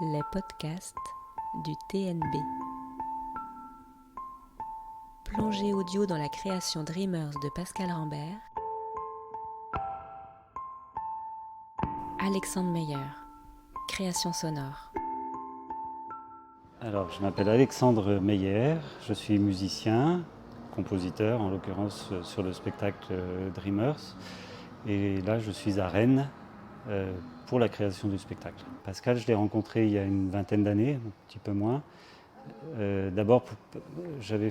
Les podcasts du TNB. Plongée audio dans la création Dreamers de Pascal Rambert. Alexandre Meyer, création sonore. Alors, je m'appelle Alexandre Meyer, je suis musicien, compositeur, en l'occurrence sur le spectacle Dreamers. Et là, je suis à Rennes pour la création du spectacle. Pascal, je l'ai rencontré il y a une vingtaine d'années, un petit peu moins. D'abord, j'avais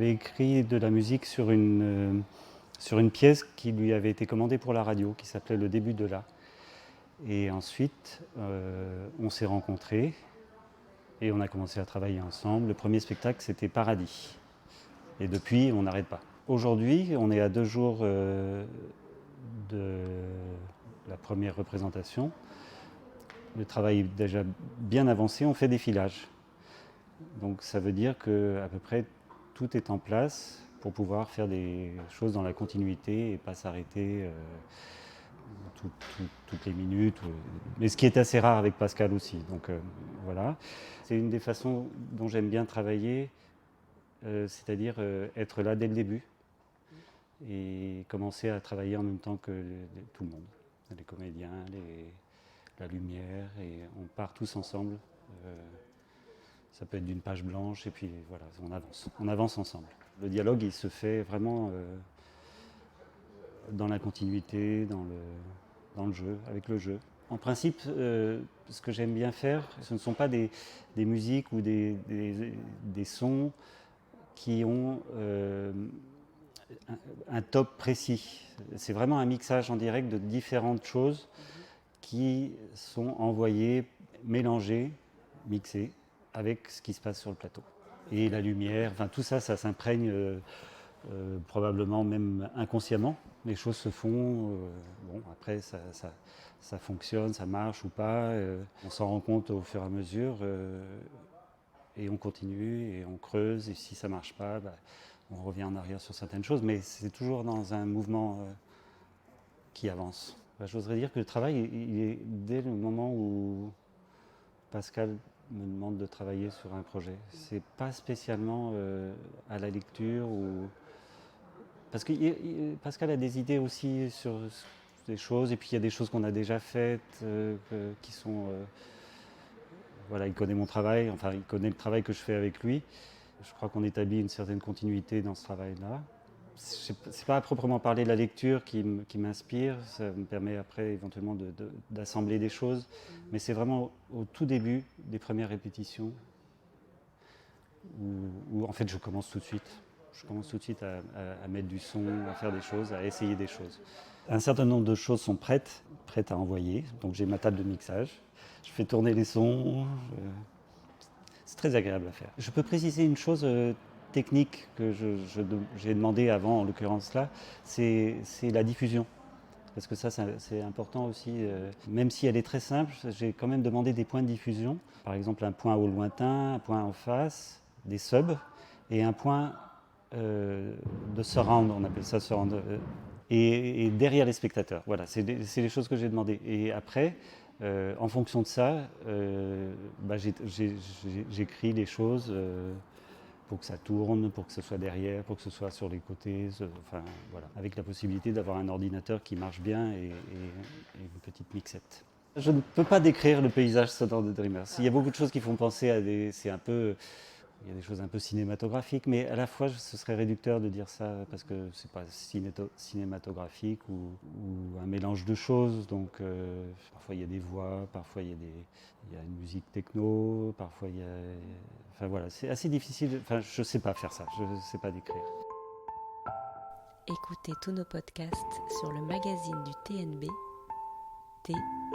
écrit de la musique sur une pièce qui lui avait été commandée pour la radio, qui s'appelait Le début de là. Et ensuite, on s'est rencontrés. Et on a commencé à travailler ensemble. Le premier spectacle, c'était Paradis. Et depuis, on n'arrête pas. Aujourd'hui, on est à 2 jours de la première représentation. Le travail est déjà bien avancé, on fait des filages. Donc ça veut dire qu'à peu près tout est en place pour pouvoir faire des choses dans la continuité et pas s'arrêter toutes les minutes. Mais ce qui est assez rare avec Pascal aussi. Donc voilà. C'est une des façons dont j'aime bien travailler, c'est-à-dire être là dès le début et commencer à travailler en même temps que tout le monde, les comédiens, la lumière, et on part tous ensemble. Ça peut être d'une page blanche et puis voilà, on avance ensemble. Le dialogue, il se fait vraiment dans la continuité, dans le jeu, avec le jeu. En principe, ce que j'aime bien faire, ce ne sont pas des musiques ou des sons qui ont un top précis. C'est vraiment un mixage en direct de différentes choses qui sont envoyées, mélangées, mixées avec ce qui se passe sur le plateau. Et la lumière, enfin tout ça, ça s'imprègne probablement même inconsciemment. Les choses se font, bon après ça fonctionne, ça marche ou pas, on s'en rend compte au fur et à mesure et on continue et on creuse, et si ça marche pas, on revient en arrière sur certaines choses, mais c'est toujours dans un mouvement qui avance. J'oserais dire que le travail, il est dès le moment où Pascal me demande de travailler sur un projet. C'est pas spécialement à la lecture ou... Parce que Pascal a des idées aussi sur des choses, et puis il y a des choses qu'on a déjà faites, qui sont... voilà, il connaît mon travail, enfin il connaît le travail que je fais avec lui. Je crois qu'on établit une certaine continuité dans ce travail-là. C'est pas à proprement parler de la lecture qui m'inspire, ça me permet après éventuellement d'assembler des choses, mais c'est vraiment au tout début des premières répétitions où en fait je commence tout de suite. Je commence tout de suite à mettre du son, à faire des choses, à essayer des choses. Un certain nombre de choses sont prêtes à envoyer, donc j'ai ma table de mixage, je fais tourner les sons, c'est très agréable à faire. Je peux préciser une chose technique que j'ai demandé avant, en l'occurrence là, c'est la diffusion. Parce que ça, c'est important aussi. Même si elle est très simple, j'ai quand même demandé des points de diffusion. Par exemple, un point au lointain, un point en face, des subs, et un point de surround, on appelle ça surround, et derrière les spectateurs. Voilà, c'est les choses que j'ai demandées. Et après, en fonction de ça, j'écris les choses pour que ça tourne, pour que ce soit derrière, pour que ce soit sur les côtés, enfin voilà, avec la possibilité d'avoir un ordinateur qui marche bien et une petite mixette. Je ne peux pas décrire le paysage sonore de Dreamers. Il y a beaucoup de choses qui font penser à il y a des choses un peu cinématographiques, mais à la fois ce serait réducteur de dire ça parce que c'est pas cinématographique ou un mélange de choses. Donc parfois il y a des voix, parfois il y a une musique techno, parfois il y a... Enfin voilà, c'est assez difficile. Enfin, je sais pas faire ça, je sais pas décrire. Écoutez tous nos podcasts sur le magazine du TNB, t-n-b.fr.